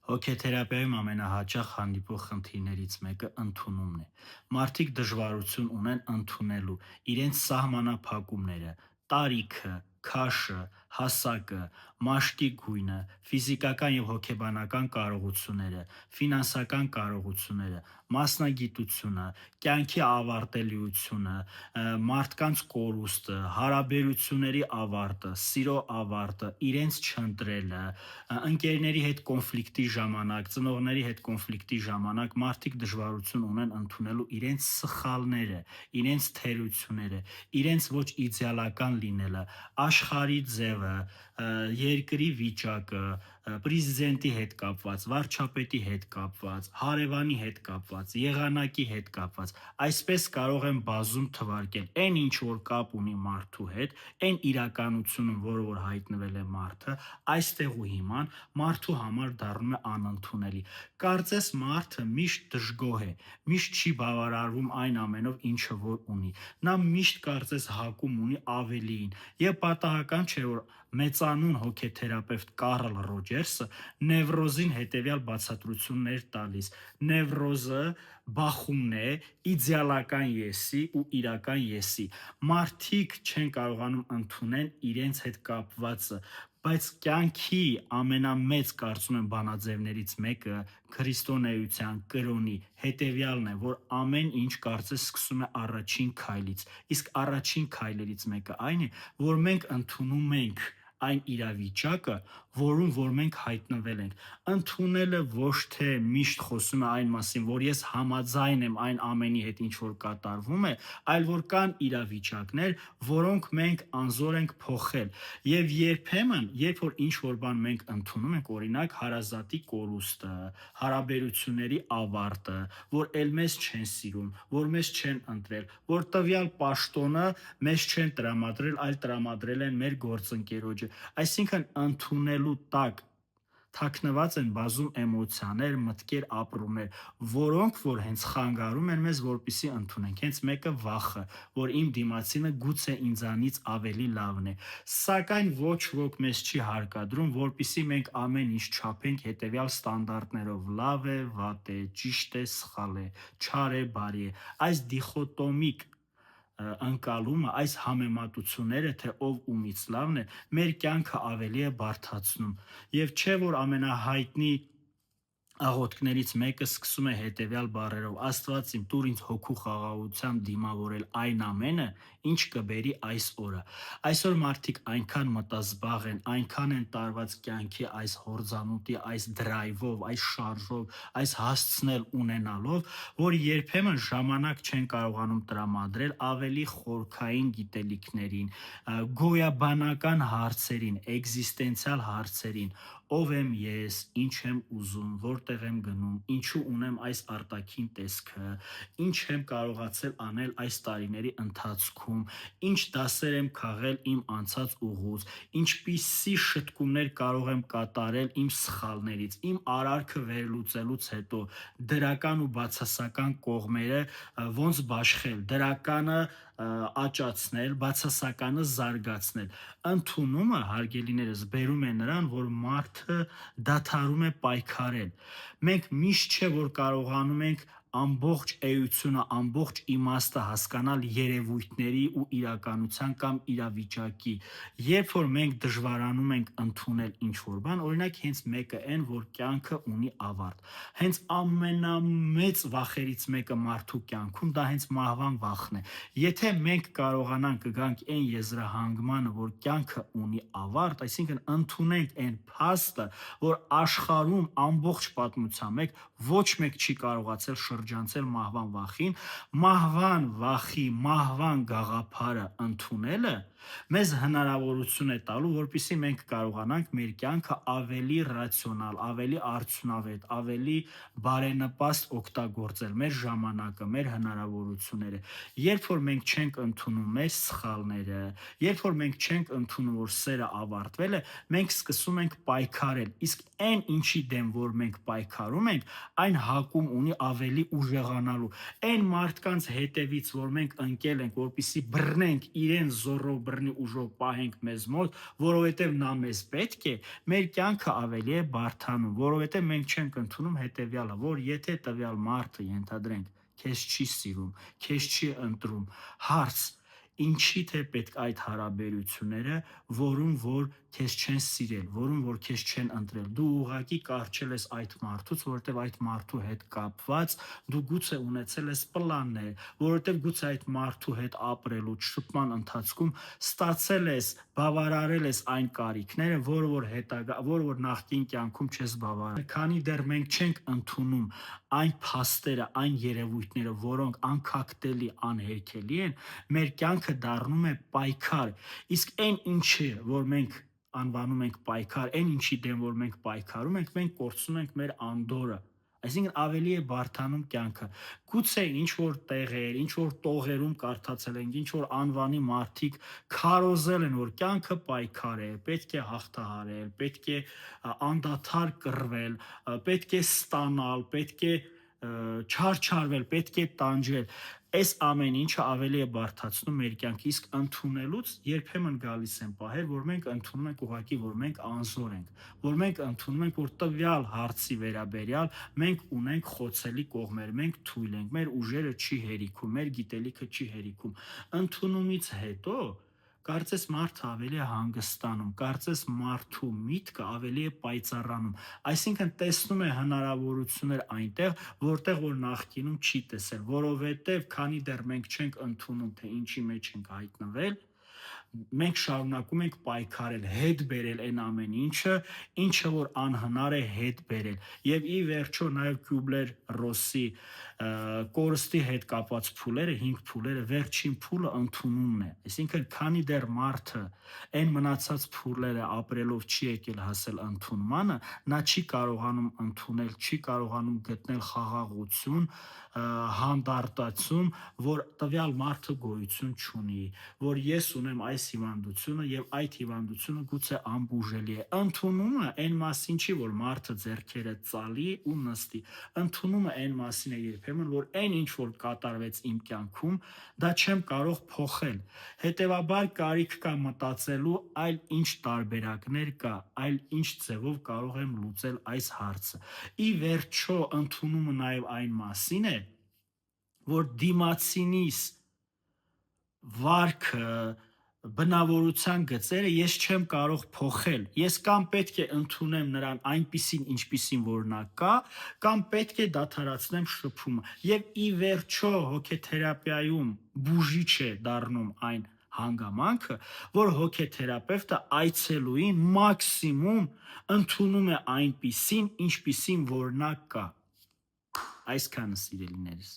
Հոգեթերապիայում ամենահաճախ հանդիպող խնդիրներից մեկը ընդունումն է։ Մարդիկ դժվարություն ունեն ընդունելու իրենց սահմանափակումները, տարիքը, քաշը, հասակը, մաշկի գույնը, ֆիզիկական և հոգեբանական կարողությունները, ֆինանսական կարողությունները, մասնագիտությունը, կյանքի ավարտելիությունը, մարդկանց կորուստը, հարաբերությունների ավարտը, սիրո ավարտը, իրենց չընտրելը, ընկերների հետ կոնֆլիկտի ժամանակ, ծնողների հետ կոնֆլիկտի ժամանակ մարդիկ դժվարություն ունեն ընդունելու իրենց սխալները, իրենց թերությունները, իրենց ոչ իդեալական լինելը, աշխարհի ձևը, երկրի վիճակը, պրեզիդենտի հետ կապված, վարչապետի հետ կապված, հարևանի հետ կապված, եղանակի հետ կապված, այսպես կարող եմ բազում թվարկել, այն ինչ որ կապ ունի մարդու հետ, այն իրականությունը, որը որ հայտնվել է մարդը, այստեղ ու հիման մարդու համար դառնում է անընդունելի։ Կարծես մարդը միշտ դժգոհ է, միշտ չի բավարարվում այն ամենով, ինչը որ ունի։ Նա միշտ կարծես հակում ունի ավելիին։ Եվ պատահական չէ, որ մեծանուն հոգեթերապևտ Կարլ Ռոջերսը նևրոզին հետևյալ բացատրություններ տալիս. նևրոզը բախումն է իդեալական եսի ու իրական եսի։ Մարդիկ չեն կարողանում ընդունել իրենց հետ կապվածը, բայց կյանքի ամենամեծ, կարծում եմ, բանաձևներից մեկը քրիստոնեության կրոնի հետևյալն է, որ ամեն ինչ կարծես սկսում է առաջին քայլից, իսկ առաջին քայլերից մեկը այն է, որ մենք ընդունում ենք այն իրավիճակը, որում որ մենք հայտնվել ենք։ Ընդունելը ոչ թե միշտ խոսում է այն մասին, որ ես համաձայն եմ այն ամենի հետ, ինչ որ կատարվում է, այլ որ կան իրավիճակներ, որոնք մենք անզոր ենք փոխել։ Եվ երբեմն, երբ որ ինչ որ բան մենք ընդունում ենք, օրինակ հարազատի կորուստը, հարաբերությունների ավարտը, որ ել մեզ չեն սիրում, որ մեզ չեն ընտրել, որ տվյալ պաշտոնը մեզ չեն տրամադրել, այլ տրամադրել են մեր գործընկերոջը։ Այսինքն ընդունելու տակ թաքնված են բազում էմոցիաներ, մտքեր, ապրումներ, որոնք որ հենց խանգարում են մեզ, որպեսզի ընդունենք։ Հենց մեկը վախը, որ իմ դիմացինը գուցե ինձանից ավելի լավն է։ Սակայն ոչ ոք մեզ չի հարկադրում, որպեսզի մենք ամեն ինչ չափենք հետևյալ ստանդարտներով՝ լավ է, վատ է, ճիշտ է, սխալ է, չար է, բարի է։ Այս դիխոտոմիկ ընկալումը, այս համեմատությունները, թե ով ումից լավն է, մեր կյանքը ավելի է բարդացնում։ Եվ չէ որ ամենահայտնի աղոթքներից մեկը սկսում է հետևյալ բառերով. Աստված իմ, տուր ինձ հոգու խաղաղությամբ դիմավորել այն ամենը, ինչ կբերի այս օրը։ Այսօր մարդիկ այնքան մտազբաղ են, այնքան են տարված կյանքի այս հորձանուտի, այս դրայվով, այս շարժով, այս հասցնել ունենալով, որ երբեմն ժամանակ չեն կարողանում տրամադրել ավելի խորքային գիտելիքներին, գոյաբանական հարցերին, էգզիստենցիալ հարցերին, ով եմ ես, ինչ եմ ուզում, որտեղ եմ գնում, ինչու ունեմ այս արտաքին տեսքը, ինչ եմ կարողացել անել այս տարիների ընթացքում, ինչ դասեր եմ քաղել իմ անցած ուղուց, ինչպիսի շտկումներ կարող եմ կատարել իմ սխալներից, իմ արարքը վերլուծելուց հետո, դրական ու բացասական կողմերը ոնց բաշխել, դրականը աճացնել, բացասականը զարգացնել։ Ընդունումը, հարգելիներս, բերում է նրան, որ մարդը դադարում է պայքարել։ Մենք միշտ չէ որ կարողանում ենք ամբողջ էությունը, ամբողջ իմաստը հասկանալ երևույթների ու իրականության կամ իրավիճակի։ Երբ որ մենք դժվարանում ենք ընդունել ինչ-որ բան, օրինակ հենց մեկը այն, որ կյանքը ունի ավարտ։ Հենց ամենամեծ վախերից մեկը մարդու կյանքում դա հենց մահվան վախն է։ Եթե մենք կարողանանք գանք այն եզրահանգմանը, որ կյանքը ունի ավարտ, այսինքն ընդունենք այն փաստը, որ աշխարհում ամբողջ պատմության մեջ ոչ մեկ չի կարողացել շրջանցել մահվան վախին, մահվան վախի, մահվան գաղափարը ընդունելը մեզ հնարավորություն է տալու, որպեսզի մենք կարողանանք մեր կյանքը ավելի ռացիոնալ, ավելի արդյունավետ, ավելի բարենպաստ օգտագործել, մեր ժամանակը, մեր հնարավորությունները։ Երբ որ մենք չենք ընդունում մեր սխալները, երբ որ մենք չենք ընդունում, որ սերը ավարտվել է, մենք սկսում ենք պայքարել, իսկ այն ինչի դեմ որ մենք պայքարում ենք, այն հակում ունի ավելի ուժեղանալու։ Այն մարդկանց հետևից, որ մենք ընկել ենք, որպեսզի բռնենք իրենց զոռով բռնի ուժով պահենք մեզ մոտ, որովհետև նա մեզ պետք է, մեր կյանքը ավելի է բարդանում, որովհետև մենք չենք ընդունում հետևյալը, որ եթե տվյալ մարդը ենթադրենք քեզ չի սիրում, քեզ չի ընտրում, հարց ինչի թե պետք այդ հարաբերությունները, որում որ քեզ չեն սիրել, որում որ քեզ չեն ընտրել։ Դու ուղղակի կարճել ես այդ մարդուց, որովհետև այդ մարդու հետ կապված դու գուցե ունեցել ես պլաններ, որովհետև գուցե այդ մարդու հետ ապրելու շփման ընթացքում ստացել ես, բավարարել ես այն կարիքները, որը որ նախկին կյանքում չես բավարարել։ Քանի դեռ մենք չենք ընդունում այն փաստերը, այն երևույթները, որոնք անքակտելի, անհերքելի են, մեր կյանքը դառնում է պայքար։ Իսկ այն ինչը, որ մենք անվանում ենք պայքար, այն ինչի դեմ որ մենք պայքարում ենք, մենք կորցնում ենք մեր անդորը։ Այսինքն ավելի է բարդանում կյանքը։ Գուցե ինչ որ տեղեր, ինչ որ տողերում կարդացել ենք, ինչ որ անվանի մարդիկ քարոզել են, որ կյանքը պայքար է, պետք է հաղթահարել, պետք է անդադար կռվել, պետք է ստանալ, պետք է չարչարվել, պետք է տանջել։ Այս ամեն ինչը ավելի է բարդացնում մեր կյանքը, իսկ ընդունելուց երբեմն գալիս են պահեր, որ մենք ընդունում ենք ուղղակի, որ մենք անզոր ենք, որ մենք ընդունում ենք, որ տվյալ հարցի վերաբերյալ մենք ունենք խոցելի կողմեր, մենք թույլ ենք, մեր ուժերը չի հերիքում, մեր գիտելիքը չի հերիքում։ Ընդունումից հետո կարծես մարդը ավելի է հանգստանում, կարծես մարդու միտքը ավելի է պայծառանում, այսինքն տեսնում է հնարավորություններ այնտեղ, որտեղ որ նախկինում չի տեսել, որովհետև քանի դեռ մենք չենք ընդունում, թե ինչի մեջ ենք հայտնվել, մենք շարունակում ենք պայքարել, հետ բերել այն ամեն ինչը որ անհնար է հետ բերել։ Եվ ի վերջո նաև Kübler-Rossի կորստի հետ կապված փուլերը, 5 փուլերը, վերջին փուլը ընդունումն է։ Այսինքն, քանի դեռ մարդը այն մնացած փուլերը ապրելով չի եկել հասել ընդունմանը, նա չի կարողանում ընդունել, չի կարողանում գտնել խաղաղություն, հանդարտացում, որ տվյալ մարդը գոյություն չունի, որ ես ունեմ այս հիվանդությունը եւ այդ հիվանդությունը գուցե անբուժելի է։ Ընդունումը այն մասին չի, որ մարդը ձեռքերը ծալի ու նստի։ Ընդունումը այն մասին է երբեմն, որ այն ինչ որ կատարվեց իմ կյանքում, դա չեմ կարող փոխել։ Հետևաբար կարիք կա մտածելու այլ ինչ տարբերակներ կա, այլ ինչ ձևով կարող եմ լուծել այս հարցը։ Ի վերջո ընդունումը նաև այն մասին է, որ դիմացինիս վարքը, բնավորության գծերը ես չեմ կարող փոխել։ Ես կամ պետք է ընդունեմ նրան այնպիսին, ինչպիսին որ նա կա, կամ պետք է դադարեցնեմ շփումը։ Եվ ի վերջո հոգեթերապիայում բուժիչ է դառնում այն հանգամանքը, որ հոգեթերապևտը այցելուին մաքսիմում ընդունում է այնպիսին, ինչպիսին որ նա կա։ Այսքանը սիրելիներս։